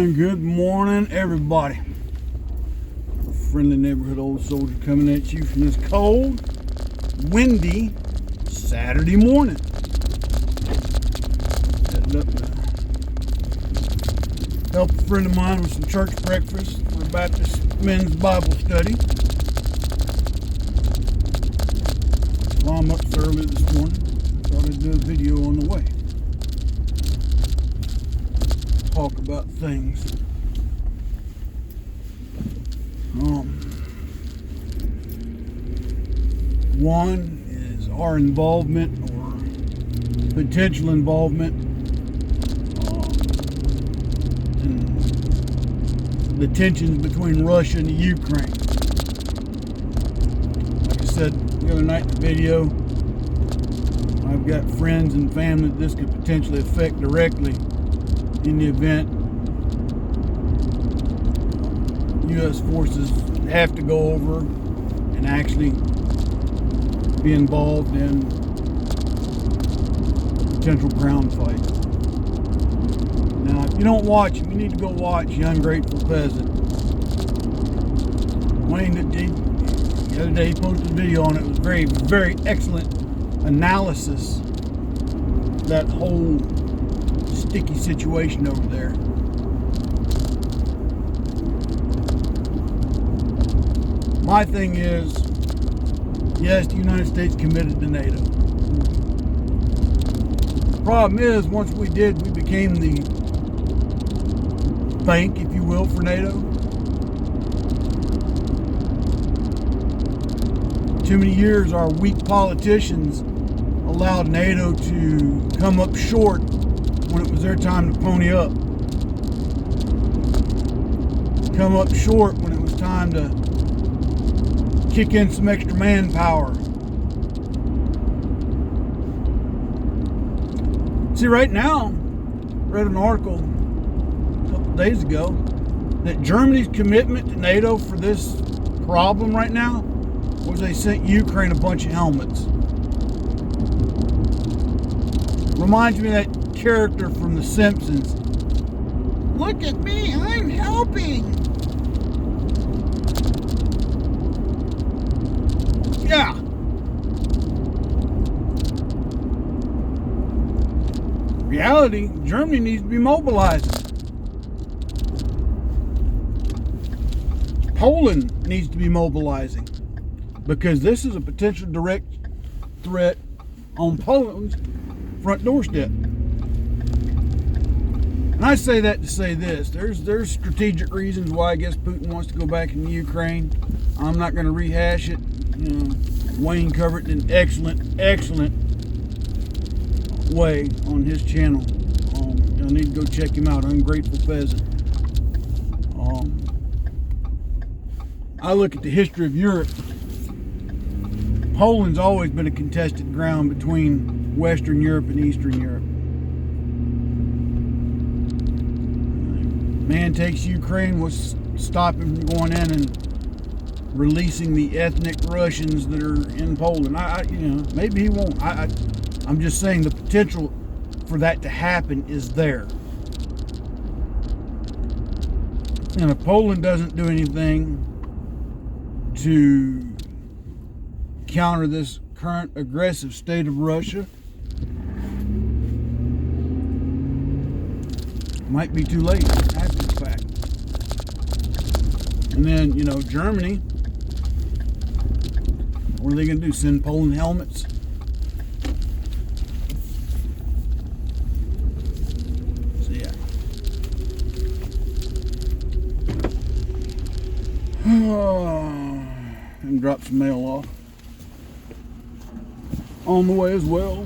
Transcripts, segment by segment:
And good morning, everybody. Friendly neighborhood old soldier coming at you from this cold, windy Saturday morning. Heading up to help a friend of mine with some church breakfast for a Baptist men's Bible study. Well, I'm up so early this morning. Thought I'd do a video on the way. Talk about things. One is our involvement or potential involvement in the tensions between Russia and the Ukraine. Like I said the other night in the video, I've got friends and family that this could potentially affect directly in the event U.S. forces have to go over and actually be involved in a potential ground fight. Now, if you don't watch him, you need to go watch The Ungrateful Peasant. Wayne, the other day, he posted a video on it. It was very, very excellent analysis. That whole sticky situation over there. My thing is, yes, the United States committed to NATO. The problem is, once we did, we became the bank, if you will, for NATO. Too many years our weak politicians allowed NATO to come up short when it was their time to pony up. Come up short when it was time to kick in some extra manpower. See, right now, I read an article a couple days ago that Germany's commitment to NATO for this problem right now was they sent Ukraine a bunch of helmets. Reminds me of that character from The Simpsons. Look at me, I'm helping. Yeah. Reality, Germany needs to be mobilizing. Poland needs to be mobilizing because this is a potential direct threat on Poland's front doorstep. And I say that to say this. There's strategic reasons why I guess Putin wants to go back into Ukraine. I'm not going to rehash it. You know, Wayne covered it in an excellent way on his channel. You'll need to go check him out, Ungrateful Peasant. I look at the history of Europe. Poland's always been a contested ground between Western Europe and Eastern Europe. Man takes Ukraine, what's stopping from going in and releasing the ethnic Russians that are in Poland? Maybe he won't. I'm just saying the potential for that to happen is there. And if Poland doesn't do anything to counter this current aggressive state of Russia, it might be too late after the fact. And then, Germany, what are they going to do? Send Poland helmets? So, yeah. And drop some mail off on the way as well.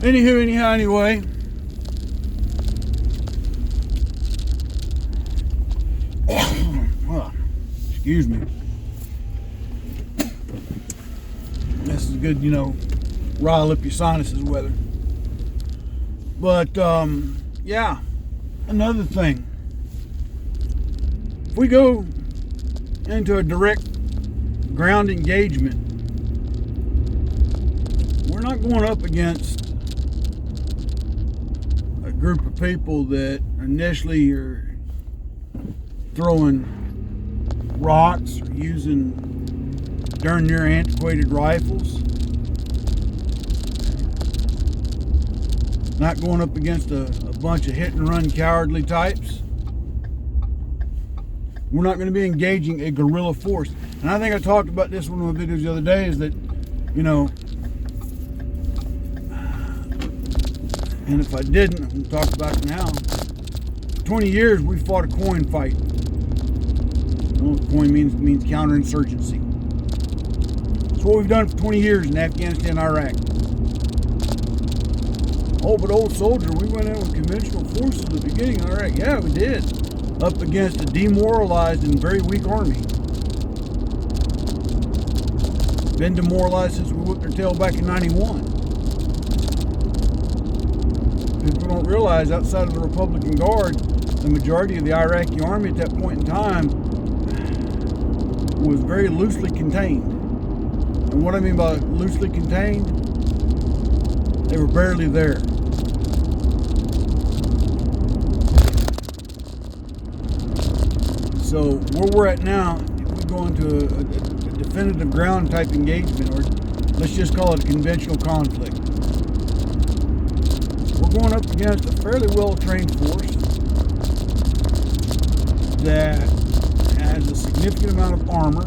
Anyway. Excuse me. This is good, rile up your sinuses weather. But, yeah, another thing. If we go into a direct ground engagement, we're not going up against group of people that initially are throwing rocks or using darn near antiquated rifles, not going up against a bunch of hit and run cowardly types. We're not going to be engaging a guerrilla force. And I think I talked about this in one of my videos the other day, is that, you know, and if I didn't, I'm going to talk about it now. For 20 years, we fought a coin fight. You know what coin means? It means counterinsurgency. That's what we've done for 20 years in Afghanistan, Iraq. Oh, but old soldier, we went in with conventional forces at the beginning of Iraq. Yeah, we did. Up against a demoralized and very weak army. Been demoralized since we whipped their tail back in 91. People don't realize, outside of the Republican Guard, the majority of the Iraqi army at that point in time was very loosely contained. And what I mean by loosely contained, they were barely there. So where we're at now, if we go into a definitive ground type engagement, or let's just call it a conventional conflict, we're going up against a fairly well-trained force that has a significant amount of armor.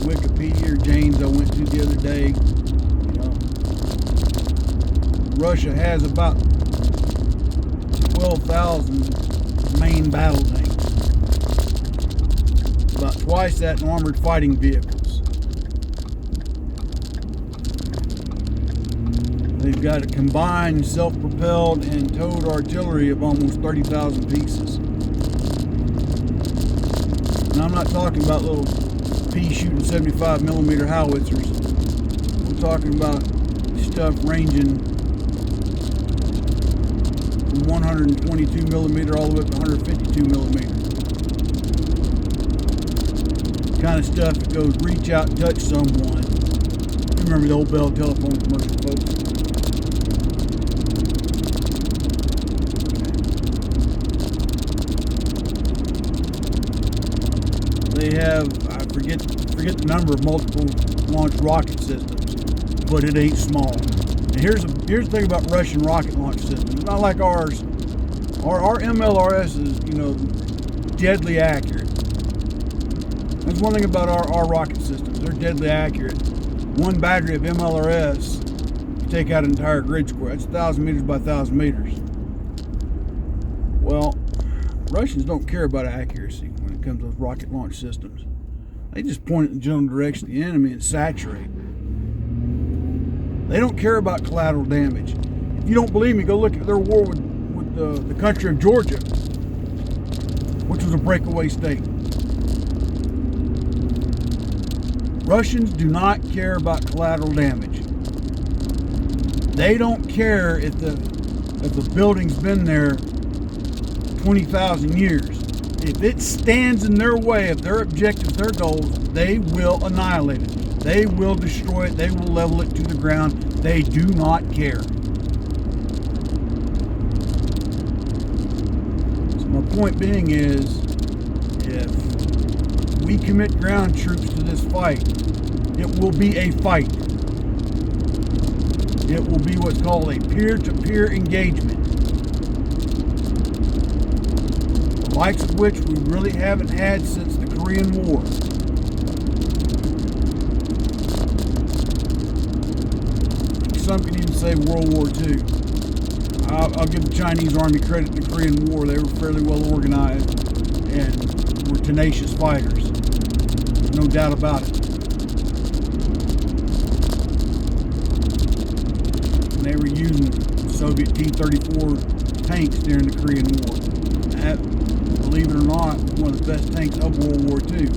Wikipedia or James I went to the other day, you know, Russia has about 12,000 main battle tanks, about twice that in armored fighting vehicles. They've got a combined self-propelled and towed artillery of almost 30,000 pieces. Now, I'm not talking about little pea-shooting 75mm howitzers. We're talking about stuff ranging from 122mm all the way up to 152mm. Kind of stuff that goes reach out and touch someone. You remember the old Bell telephone commercial, folks? They have, I forget the number of multiple launch rocket systems, but it ain't small. And here's the thing about Russian rocket launch systems. It's not like ours. Our MLRS is, you know, deadly accurate. That's one thing about our rocket systems. They're deadly accurate. One battery of MLRS, you take out an entire grid square. That's 1,000 meters by 1,000 meters. Well, Russians don't care about accuracy when it comes to those rocket launch systems. They just point it in the general direction of the enemy and saturate. They don't care about collateral damage. If you don't believe me, go look at their war with the country of Georgia, which was a breakaway state. Russians do not care about collateral damage. They don't care if the building's been there 20,000 years. If it stands in their way of their objectives, their goals, they will annihilate it. They will destroy it. They will level it to the ground. They do not care. So my point being is, if we commit ground troops to this fight, it will be a fight. It will be what's called a peer-to-peer engagement, the likes of which we really haven't had since the Korean War. Some can even say World War II. I'll give the Chinese Army credit in the Korean War. They were fairly well organized and were tenacious fighters. No doubt about it. And they were using Soviet T-34 tanks during the Korean War. That, believe it or not, was one of the best tanks of World War II.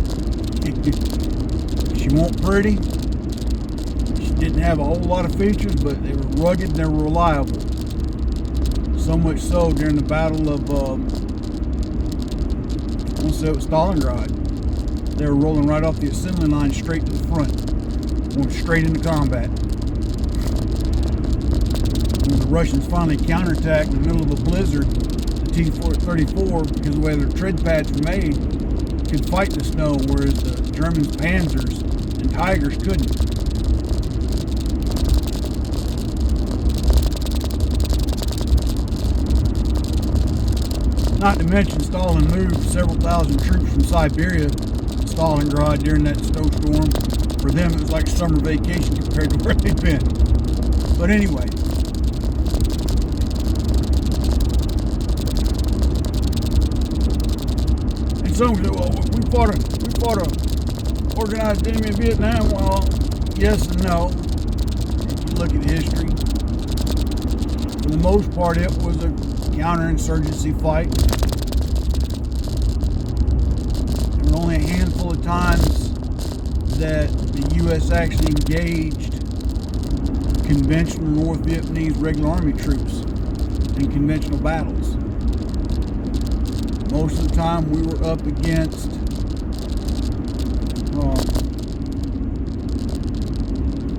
She wasn't pretty. She didn't have a whole lot of features, but they were rugged and they were reliable. So much so during the Battle of, I want to say it was Stalingrad. They were rolling right off the assembly line straight to the front, going straight into combat. when the Russians finally counterattacked in the middle of a blizzard, the T-34, because of the way their tread pads were made, could fight the snow, whereas the Germans' Panzers and Tigers couldn't. Not to mention, Stalin moved several thousand troops from Siberia to Stalingrad during that snowstorm. For them, it was like summer vacation compared to where they'd been. But anyway, and some say, well, we fought a organized enemy in Vietnam. Well, yes and no. If you look at history, for the most part, it was a counterinsurgency fight. There were only a handful of times that the U.S. actually engaged conventional North Vietnamese regular army troops in conventional battles. Most of the time we were up against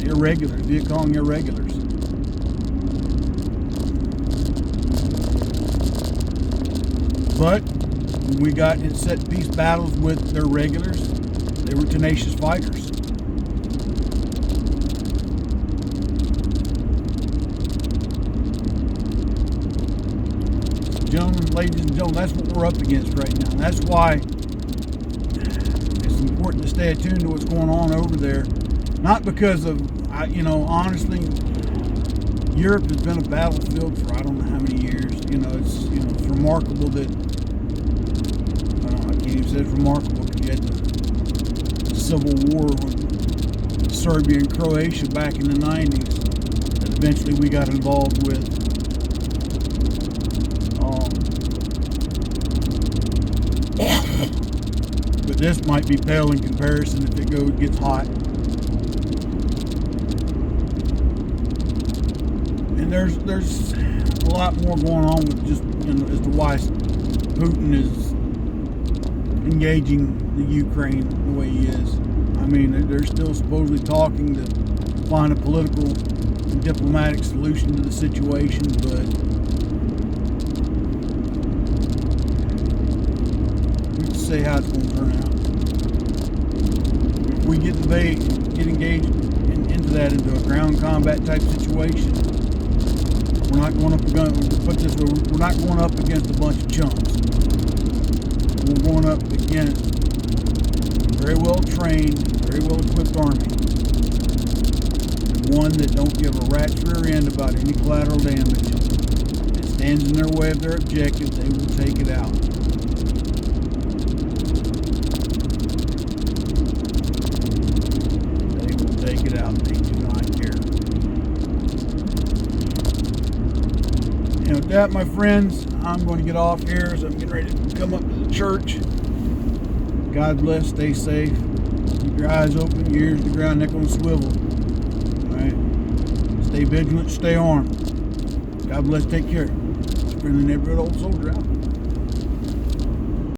irregulars, Viet Cong irregulars. But when we got in set piece battles with their regulars, they were tenacious fighters. Gentlemen, ladies and gentlemen, that's what we're up against right now. And that's why it's important to stay attuned to what's going on over there. Not because of, honestly, Europe has been a battlefield for I don't know how many years. It's remarkable that, I can't even say it's remarkable because you had the Civil War with Serbia and Croatia back in the 90s that eventually we got involved with. But this might be pale in comparison if it gets hot. And there's a lot more going on with just as to why Putin is engaging the Ukraine the way he is. I mean, they're still supposedly talking to find a political and diplomatic solution to the situation, but we can say how it's going to turn out. If we get engaged into a ground combat type situation, we're not going up against, put this way, we're not going up against a bunch of chumps. We're going up against a very well trained, very well equipped army. And one that don't give a rat's rear end about any collateral damage. If it stands in their way of their objective, they will take it out. They will take it out. They do not care. And with that, my friends, I'm going to get off here as I'm getting ready to come up to the church. God bless, stay safe. Keep your eyes open, your ears to the ground, neck on the swivel. Alright? Stay vigilant, stay armed. God bless, take care. It's a friendly neighborhood old soldier out.